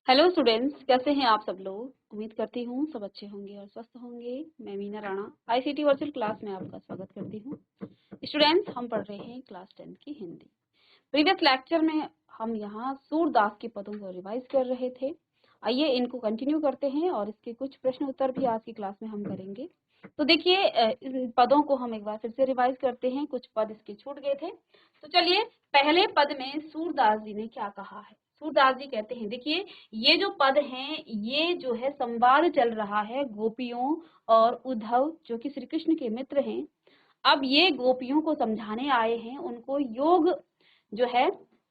Hello students, कैसे हैं आप सब लोग। उम्मीद करती हूँ सब अच्छे होंगे और स्वस्थ होंगे। मैं Meena Rana ICT virtual class में आपका स्वागत करती हूँ। स्टूडेंट्स, हम पढ़ रहे हैं क्लास 10 की हिंदी। प्रीवियस लेक्चर में हम यहाँ सूरदास के पदों को रिवाइज कर रहे थे। आइए इनको कंटिन्यू करते हैं और इसके कुछ प्रश्न उत्तर भी आज की क्लास में हम करेंगे। तो देखिए, इन पदों को हम एक बार फिर से रिवाइज करते हैं। कुछ पद इसके छूट गए थे, तो चलिए पहले पद में सूरदास जी ने क्या कहा है। सूरदास जी कहते हैं, देखिए ये जो पद हैं ये जो है संवाद चल रहा है गोपियों और उद्धव जो कि श्री कृष्ण के मित्र हैं। अब ये गोपियों को समझाने आए हैं, उनको योग जो है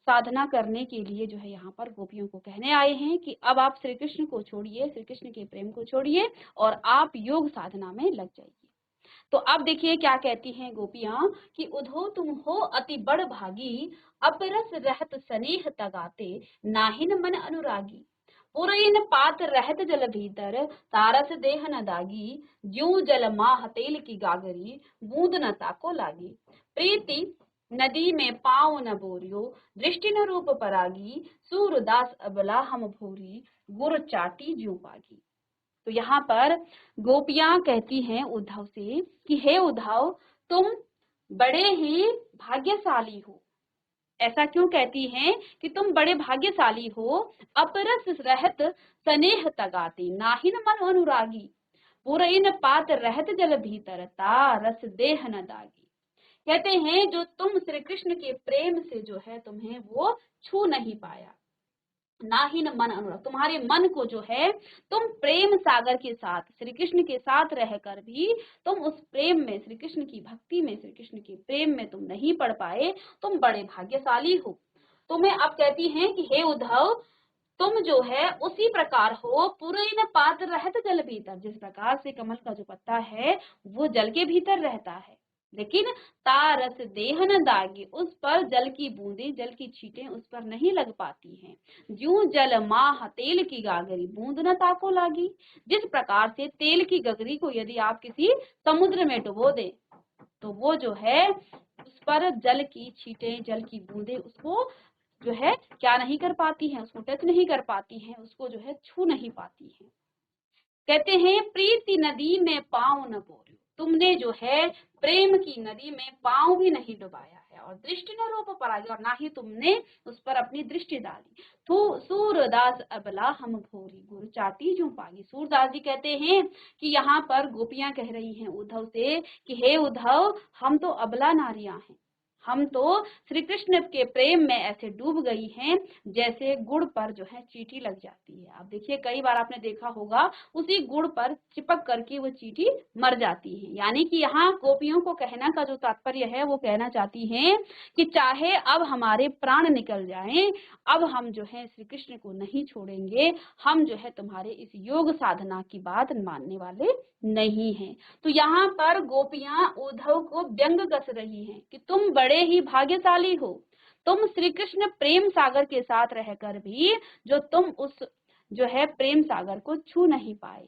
साधना करने के लिए जो है यहाँ पर गोपियों को कहने आए हैं कि अब आप श्री कृष्ण को छोड़िए, श्री कृष्ण के प्रेम को छोड़िए और आप योग साधना में लग जाइए। तो अब देखिए क्या कहती हैं गोपियां कि उधो तुम हो अति बड़ भागी, अपरस रहत स्नेह तगाते, नाहिन मन अनुरागी। पुरइन पात रहत जल भीतर, तारस देह न दागी। ज्यों जल माह तेल की गागरी, बूंद न ताको लागी। प्रीति नदी में पाँव न बोरियो, दृष्टि न रूप परागी। सूरदास अबला हम भूरी, गुर चाटी ज्यों पागी। तो यहाँ पर गोपियां कहती हैं उद्धव से कि हे उद्धव, तुम बड़े ही भाग्यशाली हो। ऐसा क्यों कहती हैं कि तुम बड़े भाग्यशाली हो। अपरस रहत स्नेह तगाते, नाहिन मन अनुरागी। पुरइन पात रहत जल भीतर, ता रस देह न दागी। कहते हैं जो तुम श्री कृष्ण के प्रेम से जो है तुम्हें वो छू नहीं पाया, ना ही न मन अनुराग, तुम्हारे मन को जो है तुम प्रेम सागर के साथ श्री कृष्ण के साथ रहकर भी तुम उस प्रेम में, श्री कृष्ण की भक्ति में, श्री कृष्ण के प्रेम में तुम नहीं पढ़ पाए। तुम बड़े भाग्यशाली हो। तुम्हें अब कहती हैं कि हे उद्धव, तुम जो है उसी प्रकार हो, पूरे पात्र रहत जल भीतर, जिस प्रकार से कमल का जो पत्ता है वो जल के भीतर रहता है, लेकिन तारस देह न दागी, उस पर जल की बूंदें, जल की छींटें उस पर नहीं लग पाती हैं। ज्यों जल माह तेल की गागरी, बूंद न ताको लागी। जिस प्रकार से तेल की गगरी को यदि आप किसी समुद्र में डुबो दे तो वो जो है उस पर जल की छींटें, जल की बूंदें उसको जो है क्या नहीं कर पाती हैं, उसको टच नहीं कर पाती हैं, उसको जो है छू नहीं पाती हैं। कहते हैं प्रीति नदी में पाँव न बोरियो, तुमने जो है प्रेम की नदी में पाँव भी नहीं डुबाया है, और दृष्टि न रूप परागी, और ना ही तुमने उस पर अपनी दृष्टि डाली। तो सूरदास अबला हम भोरी, गुरु चाटी जो पागी। सूरदास जी कहते हैं कि यहाँ पर गोपियां कह रही हैं उद्धव से कि हे उद्धव, हम तो अबला नारियां हैं, हम तो श्री कृष्ण के प्रेम में ऐसे डूब गई हैं जैसे गुड़ पर जो है चींटी लग जाती है। आप देखिए कई बार आपने देखा होगा उसी गुड़ पर चिपक करके वो चींटी मर जाती है। यानी कि यहाँ गोपियों को कहना का जो तात्पर्य है वो कहना चाहती हैं कि चाहे अब हमारे प्राण निकल जाएं, अब हम जो है श्री कृष्ण को नहीं छोड़ेंगे, हम जो है तुम्हारे इस योग साधना की बात मानने वाले नहीं हैं। तो यहाँ पर गोपियां उद्धव को व्यंग कस रही हैं कि तुम बड़े ही भाग्यशाली हो, तुम श्री कृष्ण प्रेम सागर के साथ रहकर भी जो तुम उस जो है प्रेम सागर को छू नहीं पाए।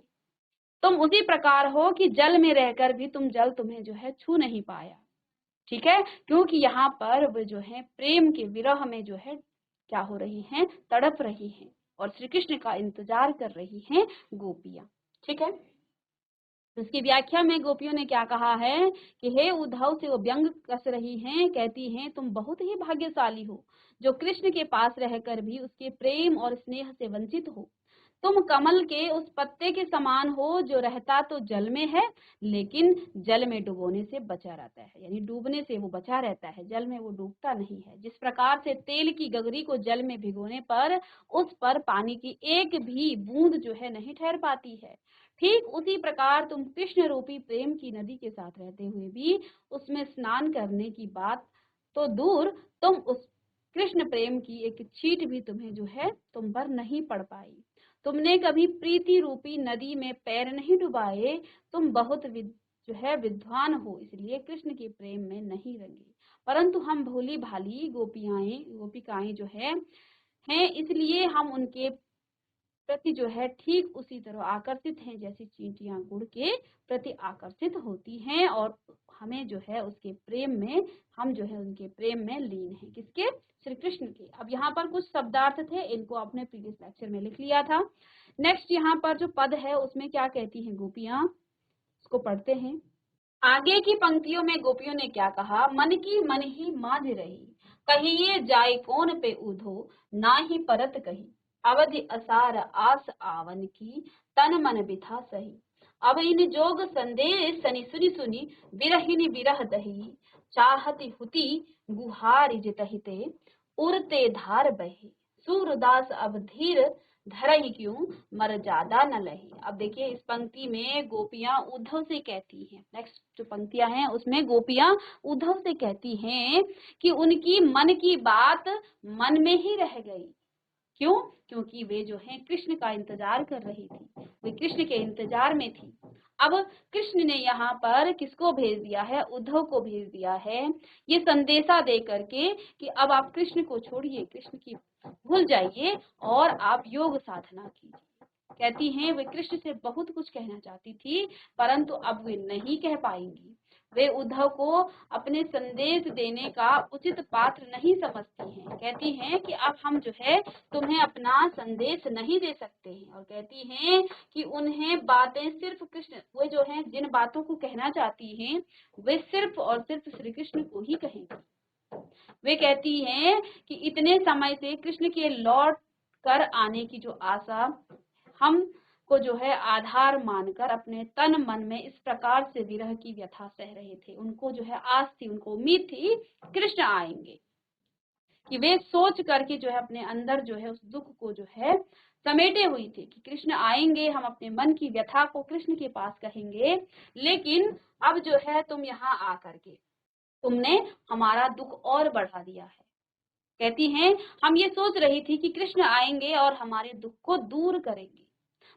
तुम उसी प्रकार हो कि जल में रहकर भी तुम जल तुम्हें जो है छू नहीं पाया। ठीक है, क्योंकि यहाँ पर वो जो है प्रेम के विरह में जो है क्या हो रही हैं, तड़प रही हैं और श्री कृष्ण का इंतजार कर रही हैं गोपियां। ठीक है, उसकी व्याख्या में गोपियों ने क्या कहा है कि हे उद्धव से वो व्यंग कस रही हैं, कहती हैं तुम बहुत ही भाग्यशाली हो जो कृष्ण के पास रहकर भी उसके प्रेम और स्नेह से वंचित हो। तुम कमल के उस पत्ते के समान हो जो रहता तो जल में है, लेकिन जल में डुबोने से बचा रहता है, यानी डूबने से वो बचा रहता है, जल में वो डूबता नहीं है। जिस प्रकार से तेल की गगरी को जल में भिगोने पर उस पर पानी की एक भी बूंद जो है नहीं ठहर पाती है, ठीक उसी प्रकार तुम कृष्ण रूपी प्रेम की नदी के साथ रहते हुए भी उसमें स्नान करने की बात तो दूर, तुम उस कृष्ण प्रेम की एक छींट भी तुम्हें जो है तुम पर नहीं पड़ पाई। तुमने कभी प्रीति रूपी नदी में पैर नहीं डुबाए। तुम बहुत जो है विद्वान हो, इसलिए कृष्ण के प्रेम में नहीं रंगे, परंतु हम भोली भाली गोपियाएं गोपिकाएं जो है हैं, इसलिए हम उनके प्रति जो है ठीक उसी तरह आकर्षित हैं जैसे चींटियां गुड़ के प्रति आकर्षित होती हैं, और हमें जो है उसके प्रेम में, हम जो है उनके प्रेम में लीन हैं। किसके? श्री कृष्ण के। अब यहाँ पर कुछ शब्दार्थ थे, इनको आपने प्रीवियस लेक्चर में लिख लिया था। नेक्स्ट यहाँ पर जो पद है उसमें क्या कहती हैं गोपियां, उसको पढ़ते हैं। आगे की पंक्तियों में गोपियों ने क्या कहा? मन की मन ही मांझ रही, कहिए जाए कौन पे उधो, ना ही परत कही। अवधि असार आस आवन की, तन मन बिथा सही। अब इन जोग संदेश सनी सुनी सुनी, बिरहिनी बिरह दही। चाहती हुती गुहार जितहिते, उड़ते धार बही। सूरदास अब धीर धरही क्यों, मर ज्यादा न लही। अब देखिए इस पंक्ति में गोपियां उद्धव से कहती हैं, नेक्स्ट जो पंक्तियां हैं उसमें गोपियां उद्धव से कहती हैं कि उनकी मन की बात मन में ही रह गई। क्यों? क्योंकि वे जो हैं कृष्ण का इंतजार कर रही थी, वे कृष्ण के इंतजार में थी। अब कृष्ण ने यहाँ पर किसको भेज दिया है? उद्धव को भेज दिया है, ये संदेशा दे करके कि अब आप कृष्ण को छोड़िए, कृष्ण की भूल जाइए और आप योग साधना कीजिए। कहती हैं वे कृष्ण से बहुत कुछ कहना चाहती थी, परंतु अब वे नहीं कह पाएंगी। वे उद्धव को अपने संदेश देने का उचित पात्र नहीं समझती हैं। कहती हैं कि अब हम जो है तुम्हें अपना संदेश नहीं दे सकते हैं, और कहती हैं कि उन्हें बातें सिर्फ कृष्ण, वे जो हैं जिन बातों को कहना चाहती हैं वे सिर्फ और सिर्फ श्री कृष्ण को ही कहेंगी। वे कहती हैं कि इतने समय से कृष्ण के लौट कर आने की जो आशा हम को जो है आधार मानकर अपने तन मन में इस प्रकार से विरह की व्यथा सह रहे थे। उनको जो है आस थी, उनको उम्मीद थी कृष्ण आएंगे, कि वे सोच करके जो है अपने अंदर जो है उस दुख को जो है समेटे हुई थी कि कृष्ण आएंगे, हम अपने मन की व्यथा को कृष्ण के पास कहेंगे। लेकिन अब जो है तुम यहाँ आकर के तुमने हमारा दुख और बढ़ा दिया है। कहती हैं हम ये सोच रही थी कि कृष्ण आएंगे और हमारे दुख को दूर करेंगे,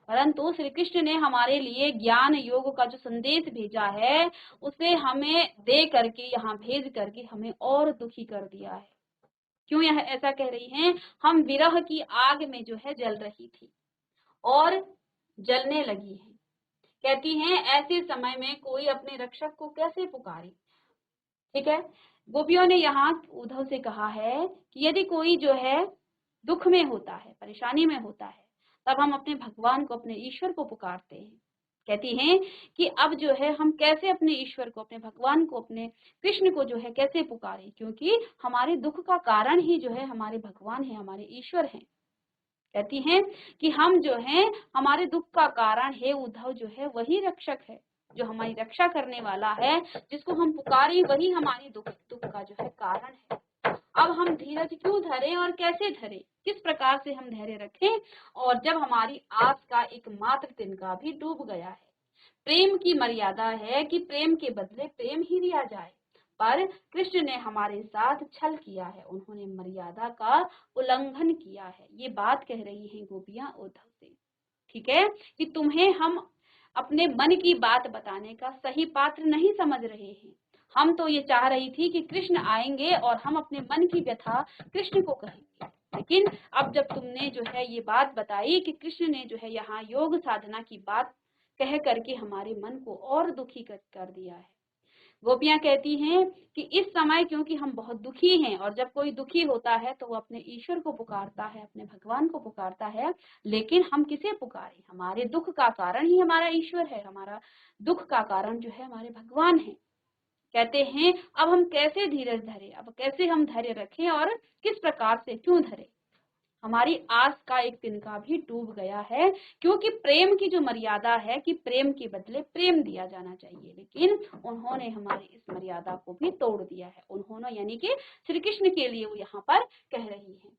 परंतु श्री कृष्ण ने हमारे लिए ज्ञान योग का जो संदेश भेजा है उसे हमें दे करके, यहाँ भेज करके हमें और दुखी कर दिया है। क्यों यह ऐसा कह रही हैं? हम विरह की आग में जो है जल रही थी और जलने लगी है। कहती हैं ऐसे समय में कोई अपने रक्षक को कैसे पुकारे। ठीक है, गोपियों ने यहाँ उद्धव से कहा है कि यदि कोई जो है दुख में होता है, परेशानी में होता है, तब हम अपने भगवान को, अपने ईश्वर को पुकारते हैं। कहती हैं कि अब जो है हम कैसे अपने ईश्वर को, अपने भगवान को, अपने कृष्ण को जो है कैसे पुकारें, क्योंकि हमारे दुख का कारण ही जो है हमारे भगवान है, हमारे ईश्वर हैं। कहती हैं कि हम जो है हमारे दुख का कारण है उद्धव जो है वही रक्षक है, जो हमारी रक्षा करने वाला है, जिसको हम पुकारें वही हमारी दुख का जो है कारण है। अब हम धीरज क्यों धरें और कैसे धरें, किस प्रकार से हम धैर्य रखें, और जब हमारी आस का एकमात्र तिनका भी डूब गया है। प्रेम की मर्यादा है कि प्रेम के बदले प्रेम ही दिया जाए, पर कृष्ण ने हमारे साथ छल किया है, उन्होंने मर्यादा का उल्लंघन किया है। ये बात कह रही हैं गोपियां उद्धव से। ठीक है, कि तुम्हें हम अपने मन की बात बताने का सही पात्र नहीं समझ रहे हैं। हम तो ये चाह रही थी कि कृष्ण आएंगे और हम अपने मन की व्यथा कृष्ण को कहेंगे, लेकिन अब जब तुमने जो है ये बात बताई कि कृष्ण ने जो है यहाँ योग साधना की बात कह करके हमारे मन को और दुखी कर दिया है। गोपियां कहती हैं कि इस समय क्योंकि हम बहुत दुखी हैं, और जब कोई दुखी होता है तो वो अपने ईश्वर को पुकारता है, अपने भगवान को पुकारता है, लेकिन हम किसे पुकारें? हमारे दुख का कारण ही हमारा ईश्वर है, हमारा दुख का कारण जो है हमारे भगवान है। कहते हैं अब हम कैसे धीरज धरे, अब कैसे हम धैर्य रखें और किस प्रकार से क्यों धरे। हमारी आस का एक तिनका भी डूब गया है, क्योंकि प्रेम की जो मर्यादा है कि प्रेम के बदले प्रेम दिया जाना चाहिए, लेकिन उन्होंने हमारी इस मर्यादा को भी तोड़ दिया है। उन्होंने यानी कि श्री कृष्ण के लिए वो यहाँ पर कह रही है।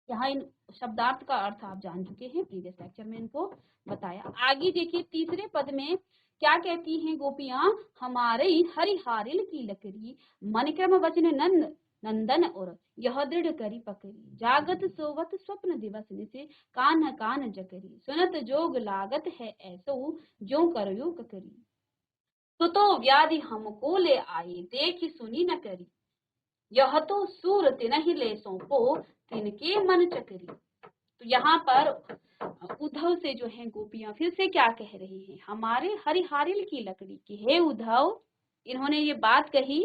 यहाँ इन शब्दार्थ का अर्थ आप जान चुके हैं, प्रीवियस लेक्चर में इनको बताया। आगे देखिए तीसरे पद में क्या कहती हैं गोपियां, हमारे हरिहारिल की लकड़ी मन क्रम वचन नंद नंदन और यह दृढ़ करी पकड़ी, जागत सोवत स्वप्न दिवस निसे कान कान जकरी, सुनत जोग लागत है ऐसो जो करयो ककरी। तो व्याधि हमको ले आई देखी सुनी न करी, यह सूर तिनहि ले सौंपो तिनके मन चकरी। तो यहाँ पर उद्धव से जो है गोपियां फिर से क्या कह रही हैं, हमारे हरिहारिल की लकड़ी की, हे उद्धव, इन्होंने ये बात कही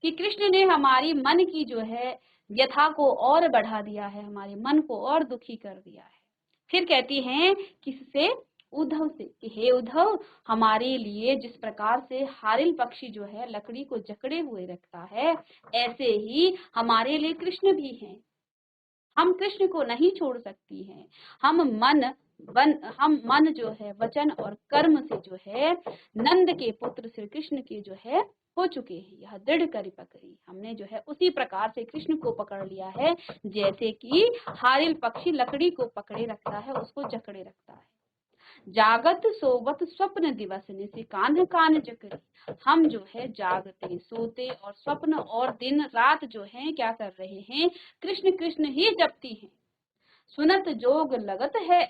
कि कृष्ण ने हमारी मन की जो है व्यथा को और बढ़ा दिया है, हमारे मन को और दुखी कर दिया है। फिर कहती हैं किससे, उद्धव से, कि हे उद्धव, हमारे लिए जिस प्रकार से हारिल पक्षी जो है लकड़ी को जकड़े हुए रखता है, ऐसे ही हमारे लिए कृष्ण भी हैं। हम कृष्ण को नहीं छोड़ सकती हैं। हम मन जो है वचन और कर्म से जो है नंद के पुत्र श्री कृष्ण के जो है हो चुके हैं। यह दृढ़ करी पकड़ी, हमने जो है उसी प्रकार से कृष्ण को पकड़ लिया है जैसे कि हारिल पक्षी लकड़ी को पकड़े रखता है, उसको जकड़े रखता है। जागत सोवत स्वप्न दिवस ने से कान्ह कान जकरी, हम जो है जागते सोते और स्वप्न और दिन रात जो है क्या कर रहे हैं, कृष्ण कृष्ण ही जपती हैं। सुनत जोग लागत है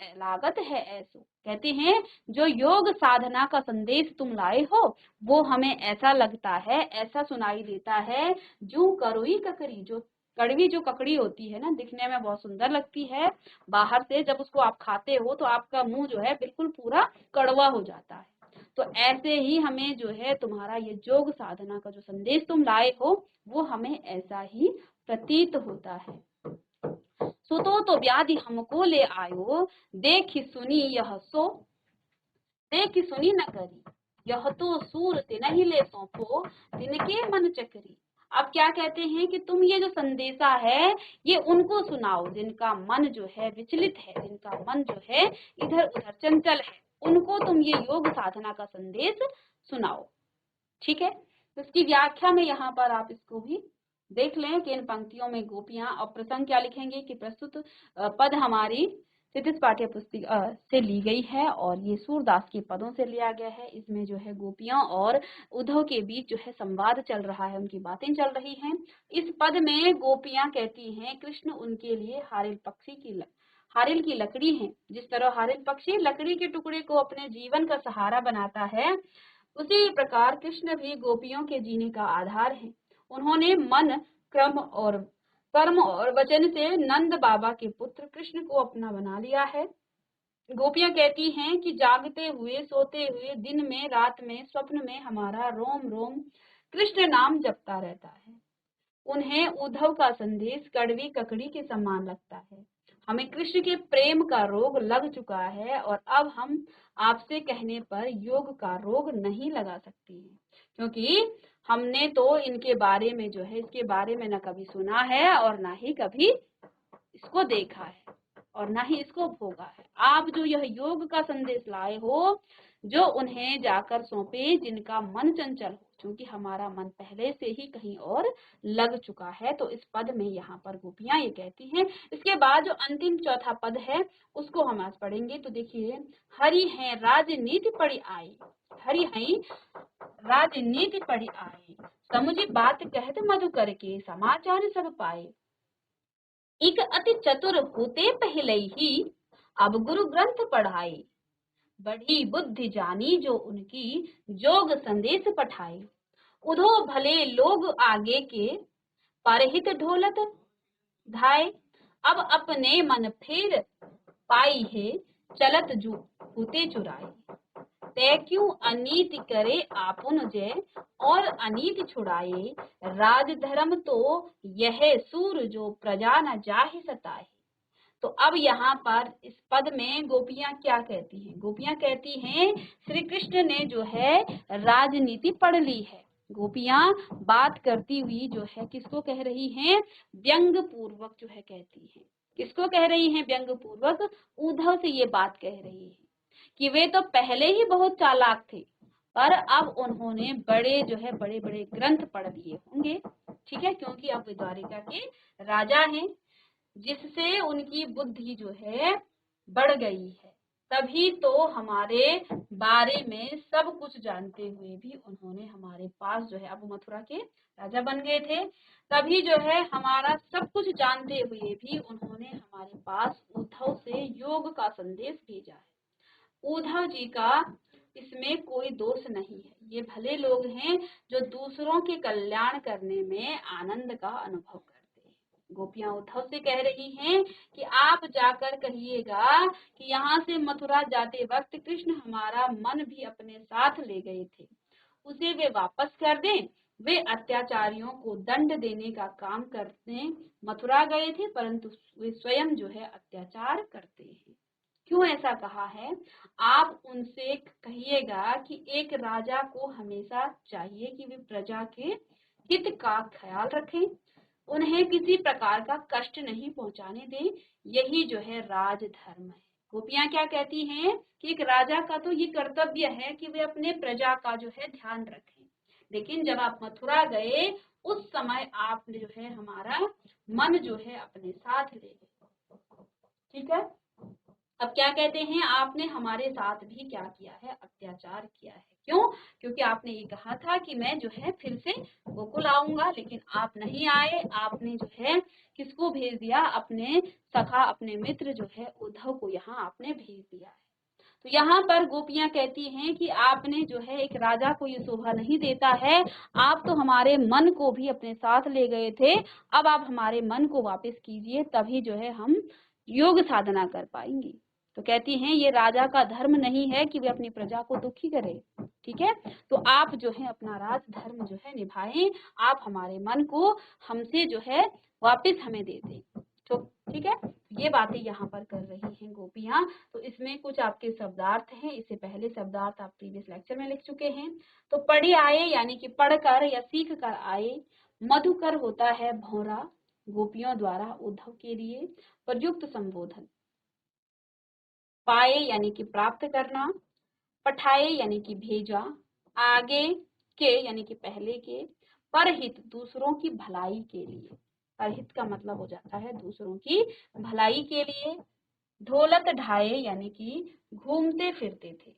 ऐसो, कहते हैं जो योग साधना का संदेश तुम लाए हो वो हमें ऐसा लगता है, ऐसा सुनाई देता है, जू करोई ककरी, जो कड़वी जो ककड़ी होती है ना, दिखने में बहुत सुंदर लगती है, बाहर से जब उसको आप खाते हो तो आपका मुंह जो है बिल्कुल पूरा कड़वा हो जाता है। तो ऐसे ही हमें जो है तुम्हारा ये योग साधना का जो संदेश तुम लाए हो वो हमें ऐसा ही प्रतीत होता है। सुतो तो व्याधि हमको ले आयो, देखी सुनी यह सो, देखी सुनी न करी, यह तो सूर तिनहि ले सौंपो, तिनके मन चकरी। अब क्या कहते हैं कि तुम ये जो संदेशा है ये उनको सुनाओ जिनका मन जो है विचलित है, जिनका मन जो है इधर उधर चंचल है, उनको तुम ये योग साधना का संदेश सुनाओ। ठीक है, तो इसकी व्याख्या में यहाँ पर आप इसको भी देख लें कि इन पंक्तियों में गोपियां, और प्रसंग क्या लिखेंगे कि प्रस्तुत पद हमारी क्षितिज पाठ्य पुस्तिका से ली गई है और ये सूरदास के पदों से लिया गया है। इसमें जो है गोपियां और उद्धव के बीच जो है संवाद चल रहा है, उनकी बातें चल रही हैं। इस पद में गोपियां कहती हैं कृष्ण उनके लिए हारिल की लकड़ी है। जिस तरह हारिल पक्षी लकड़ी के टुकड़े को अपने जीवन का सहारा बनाता है, उसी प्रकार कृष्ण भी गोपियों के जीने का आधार है। उन्होंने मन, कर्म और वचन से नंद बाबा के पुत्र कृष्ण को अपना बना लिया है। गोपियां कहती हैं कि जागते हुए, सोते हुए, दिन में, रात में, स्वप्न में हमारा रोम रोम कृष्ण नाम जपता रहता है। उन्हें उद्धव का संदेश कड़वी ककड़ी के समान लगता है। हमें कृष्ण के प्रेम का रोग लग चुका है और अब हम आपसे कहने पर योग का रोग नहीं लगा सकती हैं, क्योंकि हमने तो इनके बारे में जो है इसके बारे में न कभी सुना है और ना ही कभी इसको देखा है और ना ही इसको भोगा है। आप जो यह योग का संदेश लाए हो, जो उन्हें जाकर सौंपे जिनका मन चंचल हो, क्योंकि हमारा मन पहले से ही कहीं और लग चुका है। तो इस पद में यहाँ पर गोपियां ये कहती हैं। इसके बाद जो अंतिम चौथा पद है उसको हम आज पढ़ेंगे। तो देखिए, हरि है राजनीति पड़ी आई, हरि है राजनीति पड़ी आई, समुझी बात कहत मधु करके समाचार सब पाए, एक अति चतुर होते पहले ही अब गुरु ग्रंथ पढ़ाए, बड़ी बुद्धि जानी जो उनकी जोग संदेश पठाए, उधो भले लोग आगे के परहित ढोलत धाय, अब अपने मन फेर पाई है चलत जू होते चुराए, तै क्यों अनीति करे आपुन जय और अनीति छुड़ाए, राज धर्म तो यह सूर जो प्रजा न जाहि सताए। तो अब यहाँ पर इस पद में गोपियां क्या कहती हैं? गोपियां कहती हैं श्री कृष्ण ने जो है राजनीति पढ़ ली है। गोपियां बात करती हुई जो है किसको कह रही हैं? व्यंग पूर्वक जो है कहती हैं। किसको कह रही हैं व्यंग पूर्वक? उद्धव से ये बात कह रही है कि वे तो पहले ही बहुत चालाक थे, पर अब उन्होंने बड़े बड़े ग्रंथ पढ़ लिए होंगे। ठीक है, क्योंकि अब वे द्वारिका के राजा हैं, जिससे उनकी बुद्धि जो है बढ़ गई है। तभी तो हमारे बारे में सब कुछ जानते हुए भी उन्होंने हमारे पास जो है, अब मथुरा के राजा बन गए थे, तभी जो है हमारा सब कुछ जानते हुए भी उन्होंने हमारे पास उद्धव से योग का संदेश भेजा है। उद्धव जी का इसमें कोई दोष नहीं है। ये भले लोग हैं जो दूसरों के कल्याण करने में आनंद का अनुभव करते हैं। गोपियां उद्धव से कह रही हैं कि आप जाकर कहिएगा कि यहाँ से मथुरा जाते वक्त कृष्ण हमारा मन भी अपने साथ ले गए थे, उसे वे वापस कर दें। वे अत्याचारियों को दंड देने का काम करने मथुरा गए थे, परंतु वे स्वयं जो है अत्याचार करते हैं। क्यों ऐसा कहा है? आप उनसे कहिएगा कि एक राजा को हमेशा चाहिए कि वे प्रजा के हित का ख्याल रखें, उन्हें किसी प्रकार का कष्ट नहीं पहुंचाने दें। यही जो है राजधर्म है। गोपियां क्या कहती हैं कि एक राजा का तो ये कर्तव्य है कि वे अपने प्रजा का जो है ध्यान रखें, लेकिन जब आप मथुरा गए उस समय आपने जो है हमारा मन जो है अपने साथ ले गए। ठीक है, अब क्या कहते हैं, आपने हमारे साथ भी क्या किया है, अत्याचार किया है। क्यों? क्योंकि आपने ये कहा था कि मैं जो है फिर से गोकुल आऊंगा, लेकिन आप नहीं आए। आपने जो है किसको भेज दिया, अपने सखा, अपने मित्र जो है उद्धव को यहाँ आपने भेज दिया है। तो यहाँ पर गोपियां कहती हैं कि आपने जो है, एक राजा को ये शोभा नहीं देता है, आप तो हमारे मन को भी अपने साथ ले गए थे, अब आप हमारे मन को वापस कीजिए, तभी जो है हम योग साधना कर पाएंगे। तो कहती हैं ये राजा का धर्म नहीं है कि वे अपनी प्रजा को दुखी करे। ठीक है, तो आप जो है अपना राज धर्म जो है निभाएं, आप हमारे मन को हमसे जो है वापस हमें दे दें। तो ठीक है, ये बातें यहाँ पर कर रही हैं गोपियां। तो इसमें कुछ आपके शब्दार्थ हैं, इससे पहले शब्दार्थ आप प्रीवियस लेक्चर में लिख चुके हैं। तो पढ़ी आए यानी कि पढ़कर या सीख कर आए। मधुकर होता है भौरा, गोपियों द्वारा उद्धव के लिए प्रयुक्त संबोधन। पाए यानी कि प्राप्त करना, पठाए यानी कि भेजा, आगे के यानी कि पहले के, परहित दूसरों की भलाई के लिए। परहित का मतलब हो जाता है दूसरों की भलाई के लिए। ढोलत ढाए यानी कि घूमते फिरते थे।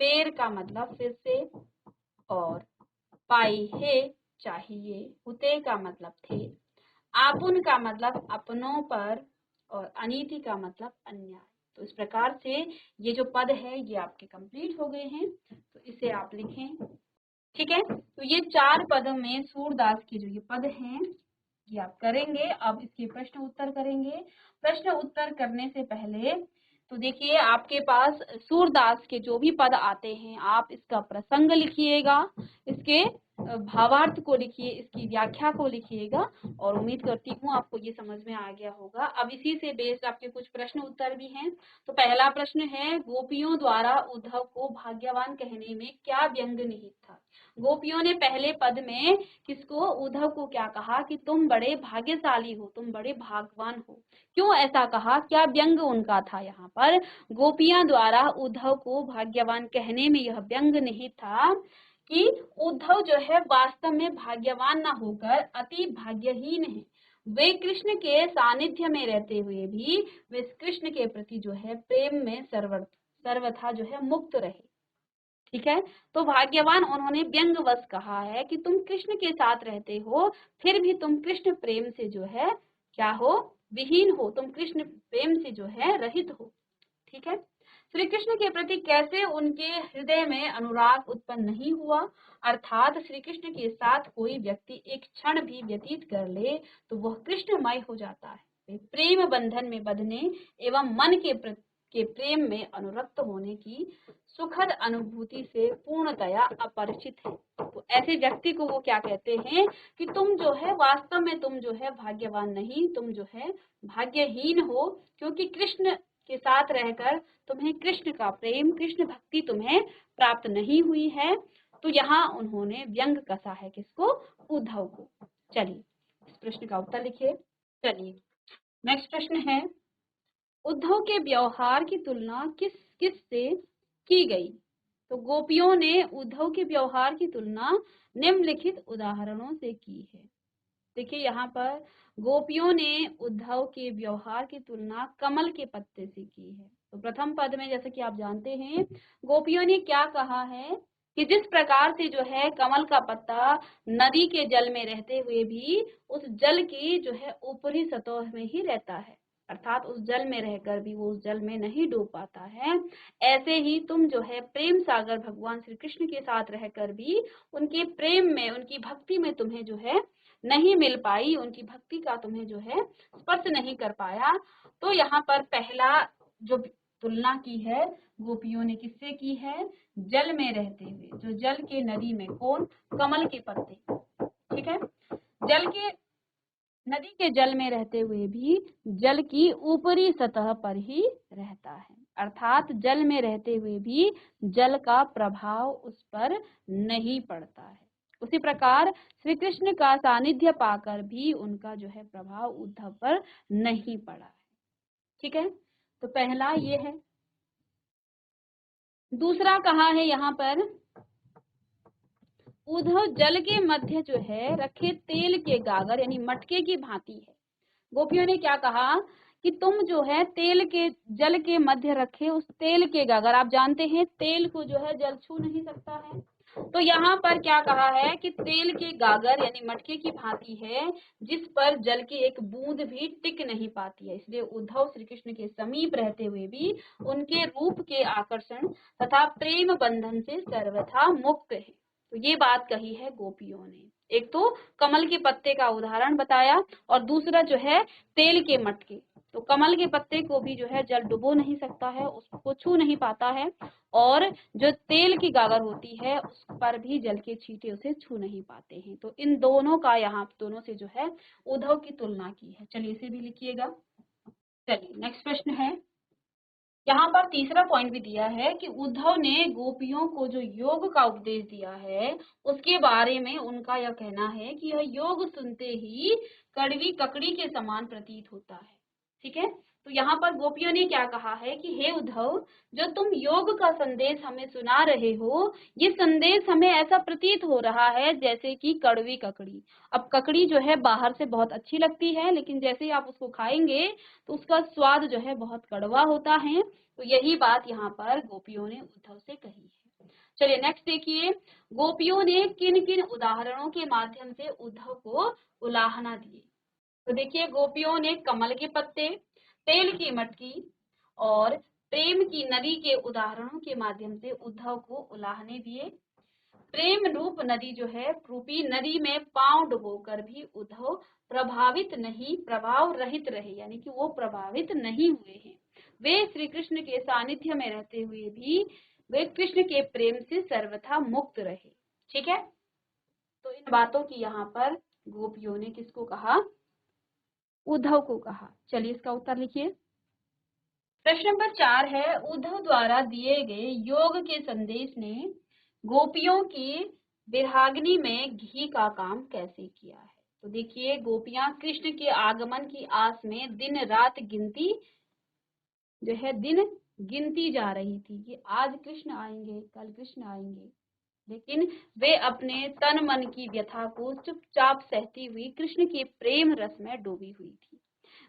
फेर का मतलब फिर से, और पाई है चाहिए। हुते का मतलब थे। आपुन का मतलब अपनों पर, और अनीति का मतलब अन्याय। तो इस प्रकार से ये जो पद है ये आपके कंप्लीट हो गए हैं, तो इसे आप लिखें। ठीक है, तो ये 4 पदों में सूरदास के जो ये पद हैं ये आप करेंगे। अब इसके प्रश्न उत्तर करेंगे। प्रश्न उत्तर करने से पहले तो देखिए, आपके पास सूरदास के जो भी पद आते हैं आप इसका प्रसंग लिखिएगा, इसके भावार्थ को लिखिए, इसकी व्याख्या को लिखिएगा, और उम्मीद करती हूँ आपको ये समझ में आ गया होगा। अब इसी से बेस्ड आपके कुछ प्रश्न उत्तर भी हैं। तो पहला प्रश्न है, गोपियों द्वारा उद्धव को भाग्यवान कहने में क्या व्यंग निहित था? गोपियों ने पहले पद में किसको, उद्धव को क्या कहा कि तुम बड़े भाग्यशाली हो, तुम बड़े भाग्यवान हो। क्यों ऐसा कहा, क्या व्यंग उनका था? यहाँ पर गोपियां द्वारा उद्धव को भाग्यवान कहने में यह व्यंग निहित था कि उद्धव जो है वास्तव में भाग्यवान न होकर अति भाग्यहीन है। वे कृष्ण के सानिध्य में रहते हुए भी वे कृष्ण के प्रति जो है प्रेम में सर्वथा जो है मुक्त रहे। ठीक है, तो भाग्यवान उन्होंने व्यंगवश कहा है कि तुम कृष्ण के साथ रहते हो, फिर भी तुम कृष्ण प्रेम से जो है क्या हो, विहीन हो, तुम कृष्ण प्रेम से जो है रहित हो। ठीक है, श्री कृष्ण के प्रति कैसे उनके हृदय में अनुराग उत्पन्न नहीं हुआ, अर्थात श्री कृष्ण के साथ कोई व्यक्ति एक क्षण भी व्यतीत कर ले तो वह कृष्णमय हो जाता है। प्रेम बंधन में बंधने एवं मन के प्रेम में अनुरक्त होने की सुखद अनुभूति से पूर्णतया अपरिचित है। तो ऐसे व्यक्ति को वो क्या कहते हैं कि तुम जो है वास्तव में तुम जो है भाग्यवान नहीं, तुम जो है भाग्यहीन हो, क्योंकि कृष्ण के साथ रहकर तुम्हें कृष्ण का प्रेम, कृष्ण भक्ति तुम्हें प्राप्त नहीं हुई है। तो यहाँ उन्होंने व्यंग कसा है किसको, उद्धव को। चलिए इस प्रश्न का उत्तर लिखिए। चलिए नेक्स्ट प्रश्न है, उद्धव के व्यवहार की तुलना किस किस से की गई? तो गोपियों ने उद्धव के व्यवहार की तुलना निम्नलिखित उदाहरणों से की है। देखिए यहाँ पर गोपियों ने उद्धव के व्यवहार की तुलना कमल के पत्ते से की है। तो प्रथम पद में जैसे कि आप जानते हैं गोपियों ने क्या कहा है कि जिस प्रकार से जो है कमल का पत्ता नदी के जल में रहते हुए भी उस जल की जो है ऊपरी सतह में ही रहता है, अर्थात उस जल में रहकर भी वो उस जल में नहीं डूब पाता है, ऐसे ही तुम जो है प्रेम सागर भगवान श्री कृष्ण के साथ रहकर भी उनके प्रेम में, उनकी भक्ति में तुम्हें जो है नहीं मिल पाई, उनकी भक्ति का तुम्हें जो है स्पर्श नहीं कर पाया। तो यहाँ पर पहला जो तुलना की है गोपियों ने किससे की है? जल में रहते हुए, जो जल के नदी में, कौन? कमल के पत्ते, ठीक है। जल के नदी के जल में रहते हुए भी जल की ऊपरी सतह पर ही रहता है, अर्थात जल में रहते हुए भी जल का प्रभाव उस पर नहीं पड़ता है। उसी प्रकार श्री कृष्ण का सानिध्य पाकर भी उनका जो है प्रभाव उद्धव पर नहीं पड़ा है, ठीक है। तो पहला ये है। दूसरा कहा है यहाँ पर, उद्धव जल के मध्य जो है रखे तेल के गागर यानी मटके की भांति है। गोपियों ने क्या कहा कि तुम जो है तेल के, जल के मध्य रखे उस तेल के गागर, आप जानते हैं तेल को जो है जल छू नहीं सकता है, तो यहाँ पर क्या कहा है कि तेल के गागर यानी मटके की भांति है, जिस पर जल की एक बूंद भी टिक नहीं पाती है। इसलिए उद्धव श्री कृष्ण के समीप रहते हुए भी उनके रूप के आकर्षण तथा प्रेम बंधन से सर्वथा मुक्त है। तो ये बात कही है गोपियों ने। एक तो कमल के पत्ते का उदाहरण बताया और दूसरा जो है तेल के मटके। तो कमल के पत्ते को भी जो है जल डुबो नहीं सकता है, उसको छू नहीं पाता है, और जो तेल की गागर होती है उस पर भी जल के छींटे उसे छू नहीं पाते हैं। तो इन दोनों का, यहाँ दोनों से जो है उद्धव की तुलना की है। चलिए इसे भी लिखिएगा। चलिए नेक्स्ट प्रश्न है, यहाँ पर तीसरा पॉइंट भी दिया है कि उद्धव ने गोपियों को जो योग का उपदेश दिया है उसके बारे में उनका यह कहना है कि यह योग सुनते ही कड़वी ककड़ी के समान प्रतीत होता है, ठीक है। तो यहाँ पर गोपियों ने क्या कहा है कि हे उद्धव, जो तुम योग का संदेश हमें सुना रहे हो, ये संदेश हमें ऐसा प्रतीत हो रहा है जैसे कि कड़वी ककड़ी। अब ककड़ी जो है बाहर से बहुत अच्छी लगती है, लेकिन जैसे ही आप उसको खाएंगे तो उसका स्वाद जो है बहुत कड़वा होता है। तो यही बात यहाँ पर गोपियों ने उद्धव से कही है। चलिए नेक्स्ट देखिए, गोपियों ने किन किन उदाहरणों के माध्यम से उद्धव को उलाहना दिए। तो देखिए, गोपियों ने कमल के पत्ते, तेल की मटकी और प्रेम की नदी के उदाहरणों के माध्यम से उद्धव को उलाहने दिए। प्रेम रूप नदी जो है, रूपी नदी में पांव डुबोकर भी उद्धव प्रभावित नहीं, प्रभाव रहित रहे, यानी कि वो प्रभावित नहीं हुए हैं। वे श्री कृष्ण के सानिध्य में रहते हुए भी वे कृष्ण के प्रेम से सर्वथा मुक्त रहे, ठीक है। तो इन बातों की यहाँ पर गोपियों ने किसको कहा? उद्धव को कहा। चलिए इसका उत्तर लिखिए। प्रश्न नंबर 4 है, उद्धव द्वारा दिए गए योग के संदेश ने गोपियों की विरागनी में घी का काम कैसे किया है। तो देखिए, गोपियां कृष्ण के आगमन की आस में दिन रात गिनती जो है, दिन गिनती जा रही थी कि आज कृष्ण आएंगे, कल कृष्ण आएंगे, लेकिन वे अपने तन मन की व्यथा को चुपचाप सहती हुई कृष्ण के प्रेम रस में डूबी हुई थी।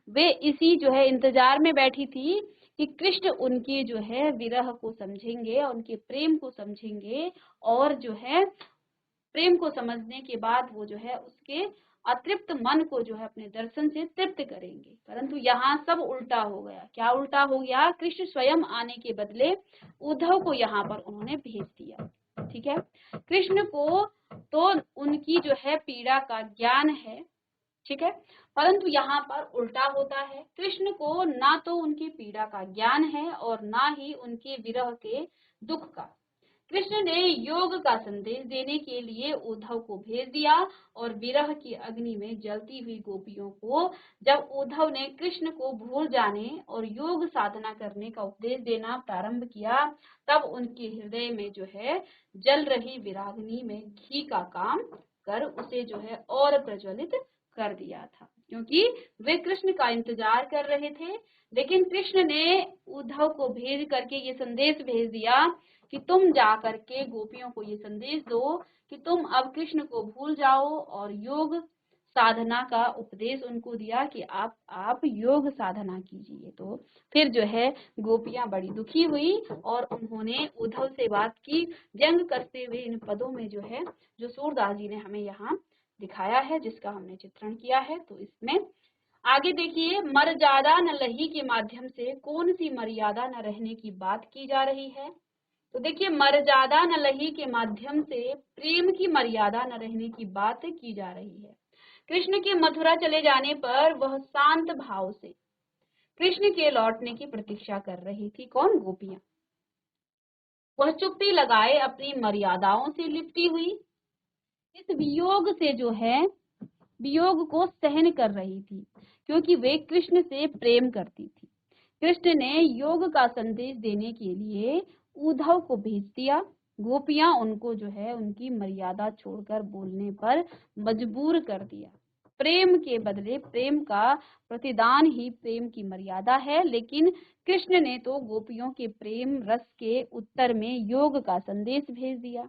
वे इसी जो है इंतजार में बैठी थी कि कृष्ण उनके जो है विरह को समझेंगे, उनके प्रेम को समझेंगे, और जो है प्रेम को समझने के बाद वो जो है उसके अतृप्त मन को जो है अपने दर्शन से तृप्त करेंगे। परंतु यहाँ सब उल्टा हो गया। क्या उल्टा हो गया? कृष्ण स्वयं आने के बदले उद्धव को यहाँ पर उन्होंने भेज दिया, ठीक है। कृष्ण को तो उनकी जो है पीड़ा का ज्ञान है, ठीक है, परंतु यहाँ पर उल्टा होता है। कृष्ण को ना तो उनकी पीड़ा का ज्ञान है और ना ही उनके विरह के दुख का। कृष्ण ने योग का संदेश देने के लिए उद्धव को भेज दिया, और विरह की अग्नि में जलती हुई गोपियों को जब उद्धव ने कृष्ण को भूल जाने और योग साधना करने का उपदेश देना प्रारंभ किया, तब उनके हृदय में जो है जल रही विराग्नि में घी का काम कर उसे जो है और प्रज्वलित कर दिया था, क्योंकि वे कृष्ण का इंतजार कर रहे थे। लेकिन कृष्ण ने उद्धव को भेज करके ये संदेश भेज दिया कि तुम जा करके गोपियों को ये संदेश दो कि तुम अब कृष्ण को भूल जाओ, और योग साधना का उपदेश उनको दिया कि आप योग साधना कीजिए। तो फिर जो है गोपियां बड़ी दुखी हुई और उन्होंने उद्धव से बात की, व्यंग करते हुए इन पदों में जो है, जो सूरदास जी ने हमें यहाँ दिखाया है, जिसका हमने चित्रण किया है। तो इसमें आगे देखिए, मर्यादा न लही के माध्यम से कौन सी मर्यादा न रहने की बात की जा रही है। तो देखिए, मर्यादा न लही के माध्यम से प्रेम की मर्यादा न रहने की बात की जा रही है। कृष्ण के मथुरा चले जाने पर वह शांत भाव से कृष्ण के लौटने की प्रतीक्षा कर रही थी। कौन? गोपियां। वह चुप्पी लगाए अपनी मर्यादाओं से लिपटी हुई इस वियोग से जो है वियोग को सहन कर रही थी, क्योंकि वे कृष्ण से प्रेम करती थी। कृष्ण ने योग का संदेश देने के लिए उद्धव को भेज दिया। गोपियां उनको जो है उनकी मर्यादा छोड़कर बोलने पर मजबूर कर दिया। प्रेम के बदले प्रेम का प्रतिदान ही प्रेम की मर्यादा है, लेकिन कृष्ण ने तो गोपियों के प्रेम रस के उत्तर में योग का संदेश भेज दिया।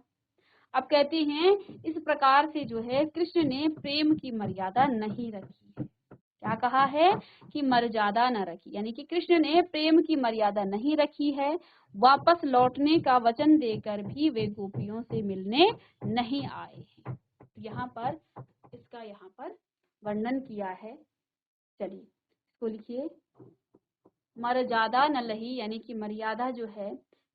अब कहते हैं इस प्रकार से जो है कृष्ण ने प्रेम की मर्यादा नहीं रखी है। क्या कहा है? कि मर्यादा न रखी, यानी कि कृष्ण ने प्रेम की मर्यादा नहीं रखी है। वापस लौटने का वचन देकर भी वे गोपियों से मिलने नहीं आए हैं। यहाँ पर यहाँ पर वर्णन किया है। चलिए इसको लिखिए। मर्यादा न लही, यानी कि मर्यादा जो है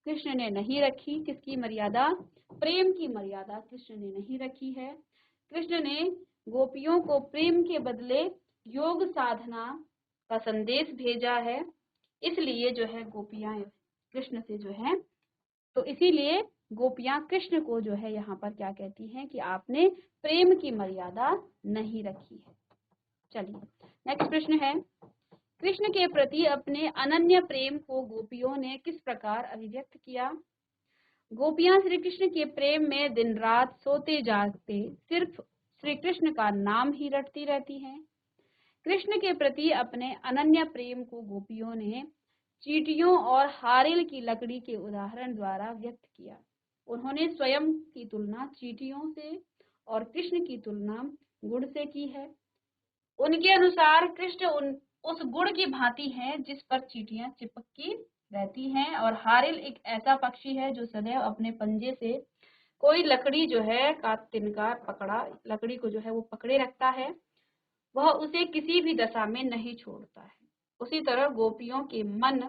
कृष्ण ने नहीं रखी। किसकी मर्यादा? प्रेम की मर्यादा कृष्ण ने नहीं रखी है। कृष्ण ने गोपियों को प्रेम के बदले योग साधना का संदेश भेजा है, इसलिए जो है गोपियां कृष्ण से जो है, तो इसीलिए गोपियां कृष्ण को जो है यहाँ पर क्या कहती हैं कि आपने प्रेम की मर्यादा नहीं रखी है। चलिए नेक्स्ट प्रश्न है, कृष्ण के प्रति अपने अनन्य प्रेम को गोपियों ने किस प्रकार अभिव्यक्त किया? गोपियां श्री कृष्ण के प्रेम में दिन रात सोते जागते सिर्फ श्री कृष्ण का नाम ही रटती रहती हैं। कृष्ण के प्रति अपने अनन्य प्रेम को गोपियों ने चींटियों और हारिल की लकड़ी के उदाहरण द्वारा व्यक्त किया। उन्होंने स्वयं की तुलना चींटियों से और कृष्ण की तुलना गुड़ से की है। उनके अनुसार कृष्ण उस गुड़ की भांति है जिस पर चींटियां चिपकी रहती हैं, और हारिल एक ऐसा पक्षी है जो सदैव अपने पंजे से कोई लकड़ी जो है का तिनका पकड़ा लकड़ी को जो है वो पकड़े रखता है, वह उसे किसी भी दशा में नहीं छोड़ता है। उसी तरह गोपियों के मन,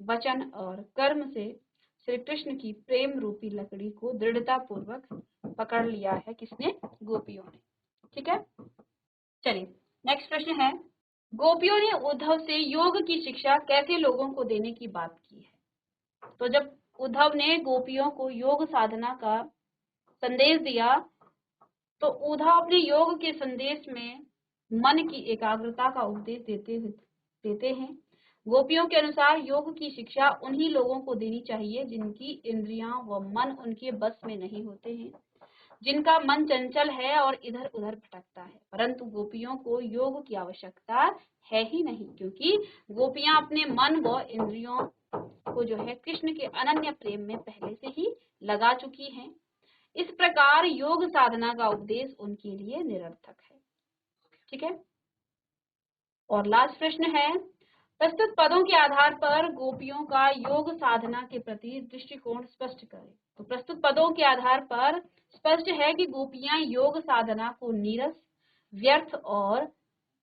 वचन और कर्म से श्री कृष्ण की प्रेम रूपी लकड़ी को दृढ़ता पूर्वक पकड़ लिया है। किसने? गोपियों ने। ठीक है, चलिए नेक्स्ट प्रश्न है, गोपियों ने उद्धव से योग की शिक्षा कैसे लोगों को देने की बात की है? तो जब उद्धव ने गोपियों को योग साधना का संदेश दिया, तो उद्धव अपने योग के संदेश में मन की एकाग्रता का उपदेश देते हैं। गोपियों के अनुसार योग की शिक्षा उन्हीं लोगों को देनी चाहिए जिनकी इंद्रियां व मन उनके बस में नहीं होते हैं, जिनका मन चंचल है और इधर उधर भटकता है। परंतु गोपियों को योग की आवश्यकता है ही नहीं, क्योंकि गोपियां अपने मन व इंद्रियों को जो है कृष्ण के अनन्य प्रेम में पहले से ही लगा चुकी हैं। इस प्रकार योग साधना का उपदेश उनके लिए निरर्थक है। ठीक है, और लास्ट प्रश्न है, प्रस्तुत पदों के आधार पर गोपियों का योग साधना के प्रति दृष्टिकोण स्पष्ट करें। तो प्रस्तुत पदों के आधार पर स्पष्ट है कि गोपियां योग साधना को नीरस, व्यर्थ और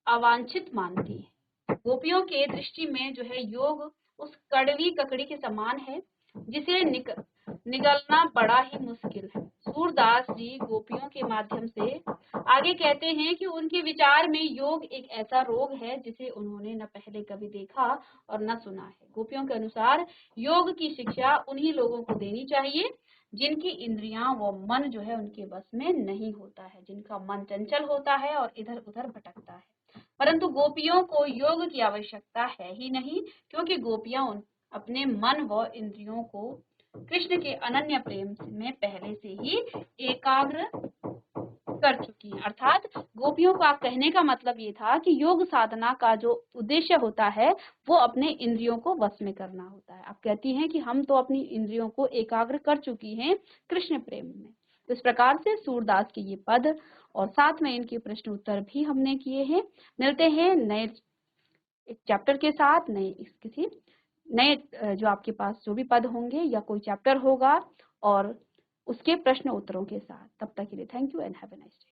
अवांछित मानती हैं। गोपियों के दृष्टि में जो है योग उस कड़वी ककड़ी के समान है जिसे निगलना बड़ा ही मुश्किल है। सूरदास जी गोपियों के माध्यम से आगे कहते हैं कि उनके विचार में योग एक ऐसा रोग है जिसे उन्होंने न पहले कभी देखा और न सुना है। गोपियों के अनुसार योग की शिक्षा उन्हीं लोगों को देनी चाहिए जिनकी इंद्रियां व मन जो है उनके बस में नहीं होता है, जिनका मन चंचल होता है और इधर उधर भटकता है। परंतु गोपियों को योग की आवश्यकता है ही नहीं, क्योंकि गोपियां अपने मन व इंद्रियों को कृष्ण के अनन्य प्रेम में पहले से ही एकाग्र कर चुकी हैं। अर्थात गोपियों का कहने का मतलब ये था कि योग साधना का जो उद्देश्य होता है वो अपने इंद्रियों को वश में करना होता है। आप कहती हैं कि हम तो अपनी इंद्रियों को एकाग्र कर चुकी हैं कृष्ण प्रेम में। तो इस प्रकार से सूरदास के ये पद और साथ में इनके प्रश्न उत्तर भी हमने किए हैं। मिलते हैं नए चैप्टर के साथ, किसी नए जो आपके पास जो भी पद होंगे या कोई चैप्टर होगा और उसके प्रश्न उत्तरों के साथ। तब तक के लिए thank you and have a nice day.